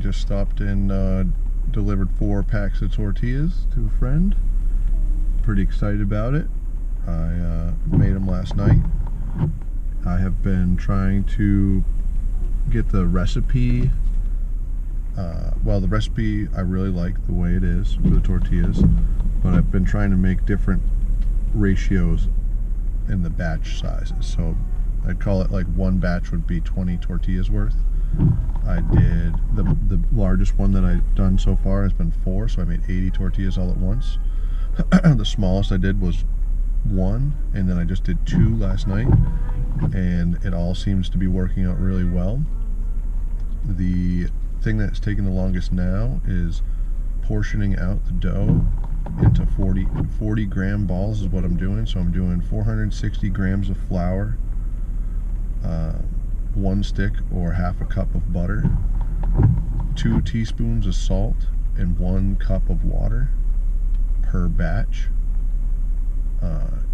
just stopped and delivered 4 packs of tortillas to a friend. Pretty excited about it. I made them last night. I have been trying to get the recipe. Well, the recipe I really like the way it is for the tortillas, but I've been trying to make different ratios in the batch sizes. So I'd call it like one batch would be 20 tortillas worth. I did the largest one that I've done so far has been 4, so I made 80 tortillas all at once. The smallest I did was 1, and then I just did 2 last night, and it all seems to be working out really well. The thing that's taking the longest now is portioning out the dough into 40 gram balls is what I'm doing. So I'm doing 460 grams of flour, 1 stick or half a cup of butter, 2 teaspoons of salt, and 1 cup of water per batch.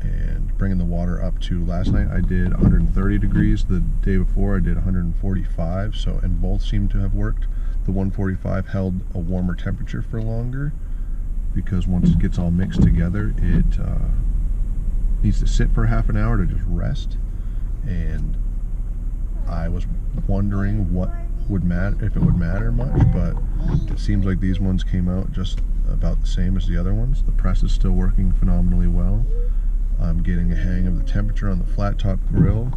And bringing the water up to, last night I did 130 degrees, the day before I did 145, so, and both seem to have worked. The 145 held a warmer temperature for longer, because once it gets all mixed together, it needs to sit for half an hour to just rest. And I was wondering what would matter, if it would matter much, but it seems like these ones came out just about the same as the other ones. The press is still working phenomenally well. I'm getting a hang of the temperature on the flat top grill.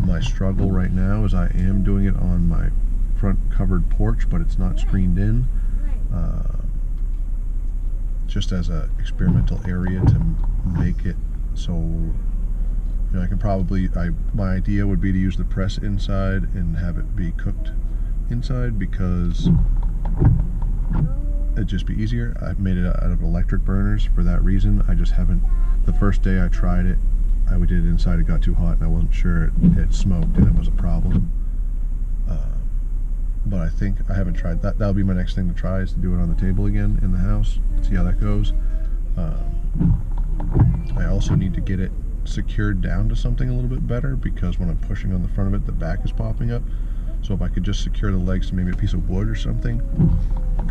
My struggle right now is I am doing it on my front covered porch, but it's not screened in, just as an experimental area to make it so, you know, I can probably, my idea would be to use the press inside and have it be cooked inside, because it'd just be easier. I've made it out of electric burners for that reason. I just haven't, the first day I tried it, I did it inside, it got too hot and I wasn't sure it smoked and it was a problem. But I think I haven't tried that. That'll be my next thing to try, is to do it on the table again in the house, see how that goes. I also need to get it secured down to something a little bit better, because when I'm pushing on the front of it, the back is popping up. So if I could just secure the legs to maybe a piece of wood or something,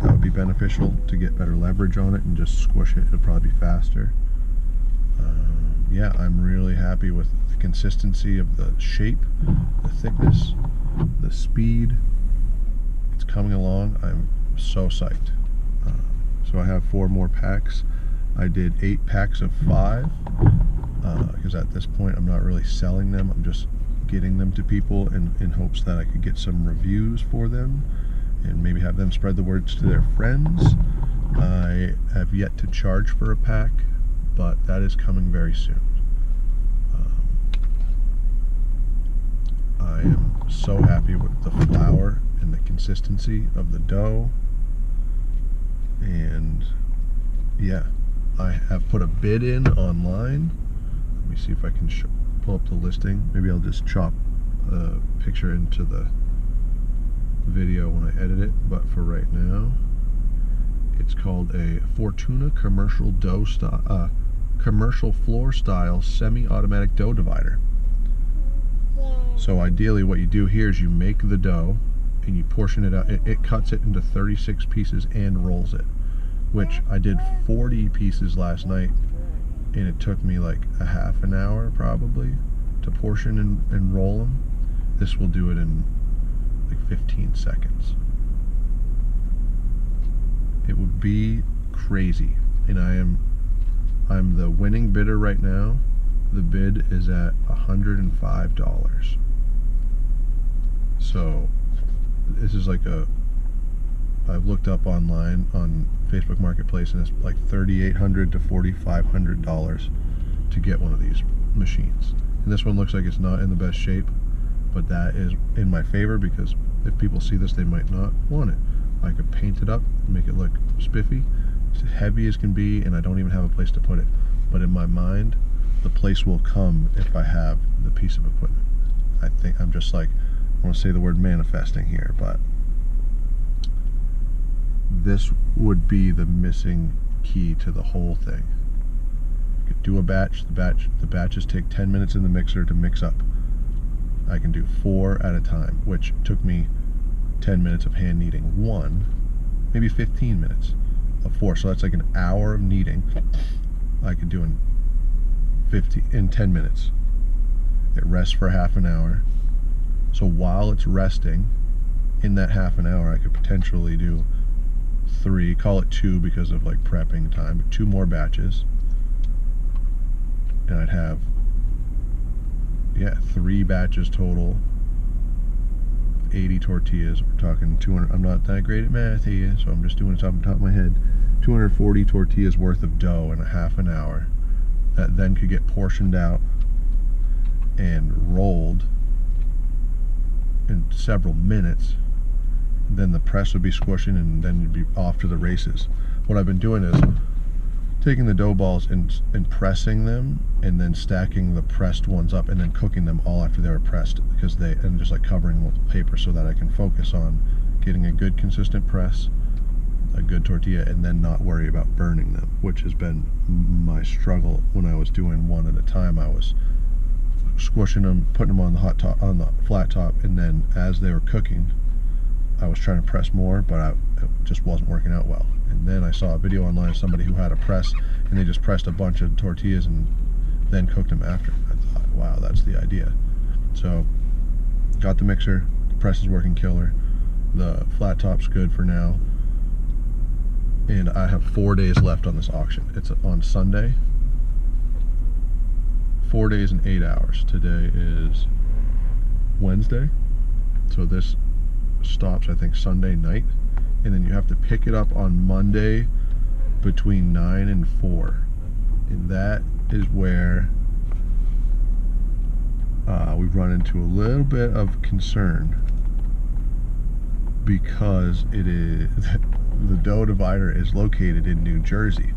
that would be beneficial to get better leverage on it, and just squish it, it'll probably be faster. Yeah, I'm really happy with the consistency of the shape, the thickness, the speed. It's coming along. I'm so psyched. So I have 4 more packs. I did 8 packs of 5, because at this point I'm not really selling them. I'm just getting them to people in hopes that I could get some reviews for them and maybe have them spread the words to their friends. I have yet to charge for a pack, but that is coming very soon. I am so happy with the flour and the consistency of the dough, and yeah, I have put a bid in online. Let me see if I can pull up the listing. Maybe I'll just chop a picture into the video when I edit it, but for right now, it's called a Fortuna commercial dough style, commercial floor style semi-automatic dough divider. So ideally what you do here is you make the dough and you portion it out. It cuts it into 36 pieces and rolls it, which I did 40 pieces last night, and it took me like a half an hour probably to portion and roll them. This will do it in like 15 seconds. It would be crazy, and I'm the winning bidder right now. The bid is at $105. So this is like I've looked up online on Facebook Marketplace, and it's like $3,800 to $4,500 to get one of these machines. And this one looks like it's not in the best shape, but that is in my favor, because if people see this, they might not want it. I could paint it up, make it look spiffy. It's heavy as can be, and I don't even have a place to put it. But in my mind, the place will come if I have the piece of equipment. I think I'm just like, I want to say the word manifesting here, but this would be the missing key to the whole thing. You could do a batch. The batches take 10 minutes in the mixer to mix up. I can do 4 at a time, which took me 10 minutes of hand kneading 1, maybe 15 minutes of 4. So that's like an hour of kneading I could do in 10 minutes. It rests for half an hour. So while it's resting, in that half an hour, I could potentially do 3, call it 2 because of like prepping time, but 2 more batches. And I'd have, 3 batches total, 80 tortillas. We're talking 200. I'm not that great at math here, so I'm just doing it off the top of my head. 240 tortillas worth of dough in a half an hour that then could get portioned out and rolled in several minutes. Then the press would be squishing, and then you'd be off to the races. What I've been doing is taking the dough balls and pressing them, and then stacking the pressed ones up, and then cooking them all after they were pressed, and just like covering them with paper so that I can focus on getting a good consistent press, a good tortilla, and then not worry about burning them, which has been my struggle when I was doing one at a time. I was squishing them, putting them on the flat top, and then as they were cooking, I was trying to press more, but it just wasn't working out well. And then I saw a video online of somebody who had a press, and they just pressed a bunch of tortillas and then cooked them after. I thought, wow, that's the idea. So, got the mixer, the press is working killer, the flat top's good for now, and I have 4 days left on this auction. It's on Sunday. 4 days and 8 hours. Today is Wednesday, so this stops I think Sunday night, and then you have to pick it up on Monday between 9 and 4, and that is where we've run into a little bit of concern, because it is the dough divider is located in New Jersey.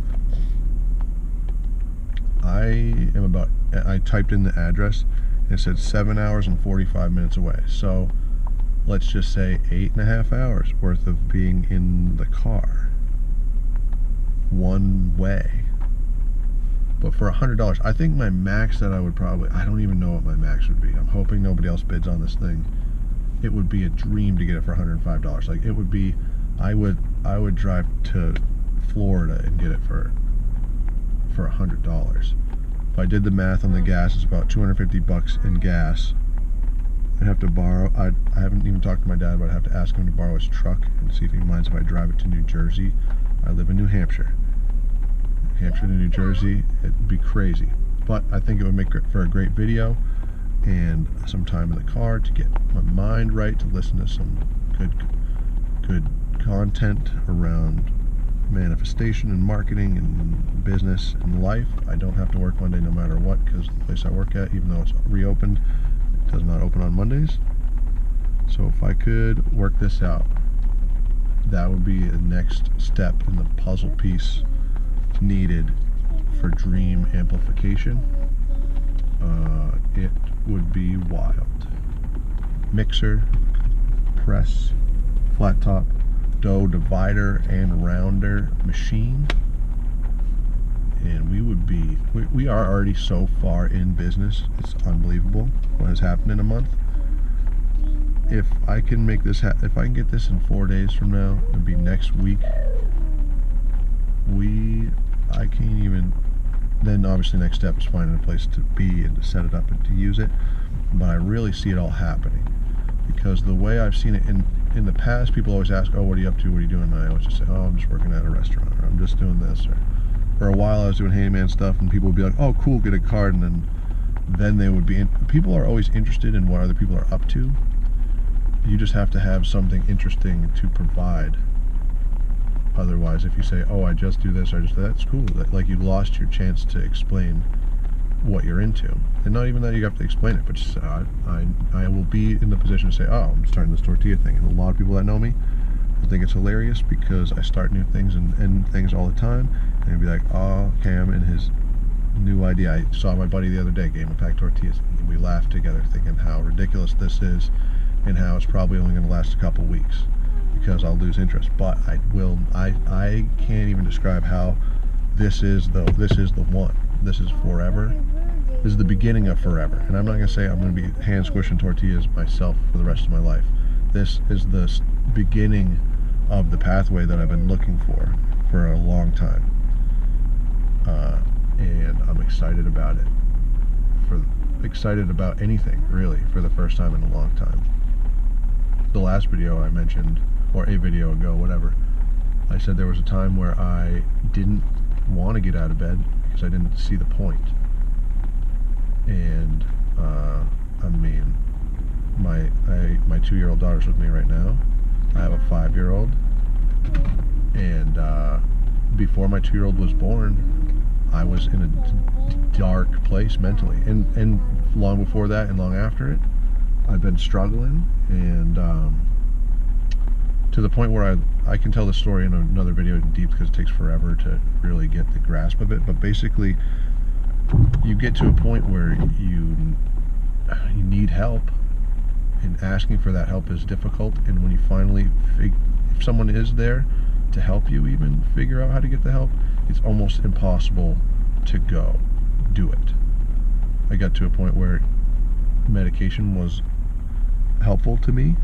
I typed in the address and it said 7 hours and 45 minutes away. So let's just say 8.5 hours worth of being in the car one way. But for $100, I think my max that I don't even know what my max would be. I'm hoping nobody else bids on this thing. It would be a dream to get it for $105. Like, it would be, I would drive to Florida and get it for $100. If I did the math on the gas, it's about 250 bucks in gas. I'd have to borrow, I haven't even talked to my dad, but I'd have to ask him to borrow his truck and see if he minds if I drive it to New Jersey. I live in New Hampshire. Hampshire to New Jersey, it'd be crazy. But I think it would make for a great video and some time in the car to get my mind right, to listen to some good content around manifestation and marketing and business and life. I don't have to work Monday no matter what, because the place I work at, even though it's reopened, it does not open on Mondays. So if I could work this out, that would be the next step in the puzzle piece needed for dream amplification. It would be wild. Mixer, press, flat top, dough divider and rounder machine, and we are already so far in business. It's unbelievable what has happened in a month. If I can make this if I can get this in 4 days from now, it'd be next week. I can't even, then obviously next step is finding a place to be and to set it up and to use it. But I really see it all happening, because the way I've seen it in the past, people always ask, oh, what are you up to, what are you doing? And I always just say, oh, I'm just working at a restaurant, or I'm just doing this. Or for a while I was doing handyman stuff, and people would be like, oh, cool, get a card. And then they would be people are always interested in what other people are up to. You just have to have something interesting to provide. Otherwise, if you say, oh, I just do this, or just that's cool, like you lost your chance to explain what you're into. And not even that you have to explain it, but just say, I will be in the position to say, oh, I'm starting this tortilla thing. And a lot of people that know me will think it's hilarious, because I start new things and end things all the time. And they'd be like, oh, Cam and his new idea. I saw my buddy the other day, Game and Pack Tortillas, and we laughed together thinking how ridiculous this is, and how it's probably only going to last a couple weeks, because I'll lose interest. But I can't even describe how this is the one. This is forever. This is the beginning of forever. And I'm not going to say I'm going to be hand squishing tortillas myself for the rest of my life. this is the beginning of the pathway that I've been looking for a long time. And I'm excited about it. Excited about anything, really, for the first time in a long time. The last video I mentioned, or a video ago, whatever, I said there was a time where I didn't want to get out of bed because I didn't see the point. And I mean, my 2-year-old daughter's with me right now. I have a 5-year-old, and before my 2-year-old was born, I was in a dark place mentally, and long before that and long after it, I've been struggling, and to the point where I can tell the story in another video in deep because it takes forever to really get the grasp of it. But basically, you get to a point where you need help, and asking for that help is difficult. And when you finally, if someone is there to help you even figure out how to get the help, it's almost impossible to go do it. I got to a point where medication was helpful to me,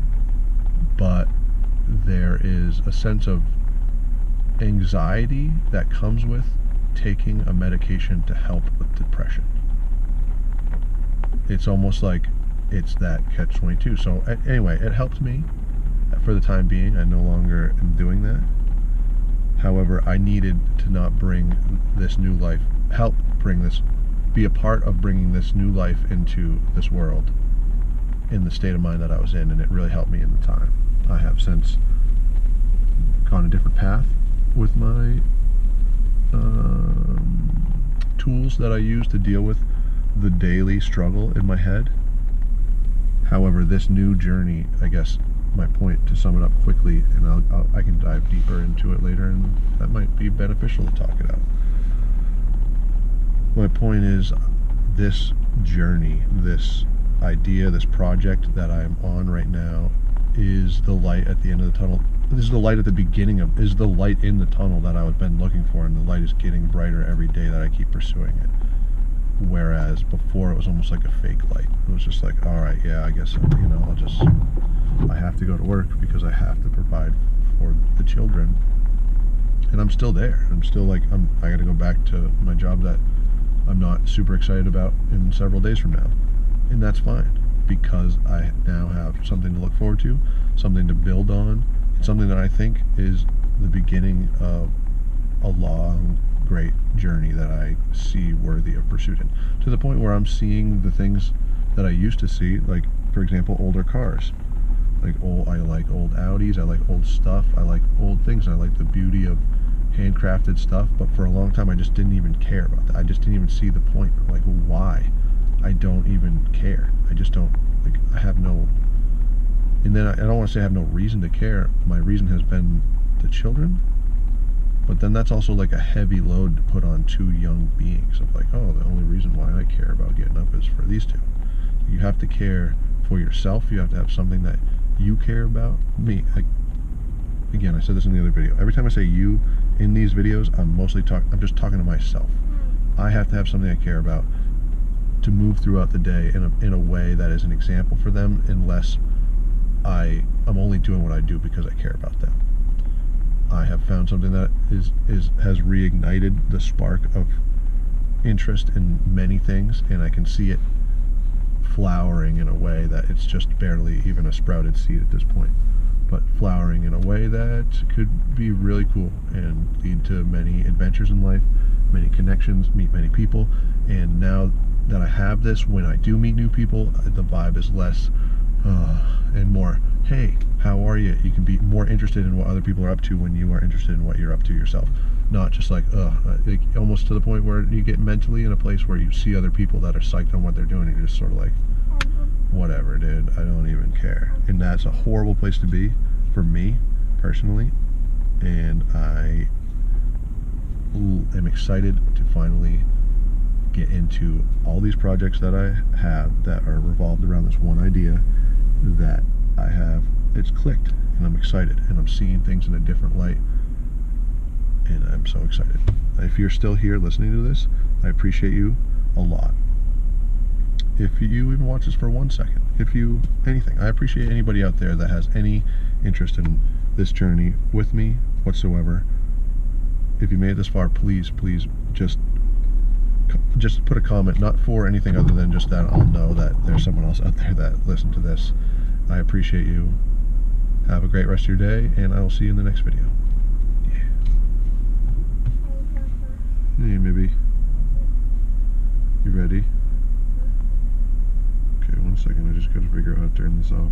but there is a sense of anxiety that comes with taking a medication to help with depression. It's almost like it's that catch-22. So anyway, it helped me for the time being. I no longer am doing that. However, I needed to not bring this new life, be a part of bringing this new life into this world in the state of mind that I was in, and it really helped me in the time. I have since gone a different path with my tools that I use to deal with the daily struggle in my head. However, this new journey, I guess my point, to sum it up quickly, and I can dive deeper into it later, and that might be beneficial to talk it out. My point is, this journey, this idea, this project that I'm on right now is the light at the end of the tunnel. This is the light at the beginning of, is the light in the tunnel that I've been looking for, and the light is getting brighter every day that I keep pursuing it. Whereas before it was almost like a fake light. It was just like, all right, yeah, I guess, I have to go to work because I have to provide for the children. And I'm still there. I'm still like, I got to go back to my job that I'm not super excited about in several days from now. And that's fine, because I now have something to look forward to, something to build on, and something that I think is the beginning of a long, great journey that I see worthy of pursuit in. To the point where I'm seeing the things that I used to see, like, for example, older cars. I like old Audis, I like old stuff, I like old things, I like the beauty of handcrafted stuff, but for a long time I just didn't even care about that. I just didn't even see the point. Like, why? I don't even care. I just don't, like, I have no, and then I don't want to say I have no reason to care. My reason has been the children, but then that's also like a heavy load to put on two young beings of like, oh, the only reason why I care about getting up is for these two. You have to care for yourself. You have to have something that you care about. Me, again, I said this in the other video. Every time I say you in these videos, I'm just talking to myself. I have to have something I care about to move throughout the day in a way that is an example for them, unless I'm only doing what I do because I care about them. I have found something that has reignited the spark of interest in many things, and I can see it flowering in a way that it's just barely even a sprouted seed at this point, but flowering in a way that could be really cool and lead to many adventures in life, many connections, meet many people. And now that I have this, when I do meet new people, the vibe is less and more, hey, how are you? You can be more interested in what other people are up to when you are interested in what you're up to yourself. Not just like, almost to the point where you get mentally in a place where you see other people that are psyched on what they're doing, and you're just sort of like, whatever, dude, I don't even care. And that's a horrible place to be for me personally, and I am excited to finally get into all these projects that I have that are revolved around this one idea that I have. It's clicked, and I'm excited, and I'm seeing things in a different light, and I'm so excited. If you're still here listening to this, I appreciate you a lot. if you even watch this for 1 second, anything. I appreciate anybody out there that has any interest in this journey with me whatsoever. If you made it this far, please just put a comment, not for anything other than just that I'll know that there's someone else out there that listened to this. I appreciate you. Have a great rest of your day, and I will see you in the next video. Yeah. Hey, maybe. You ready? Okay, 1 second. I just gotta figure out how to turn this off.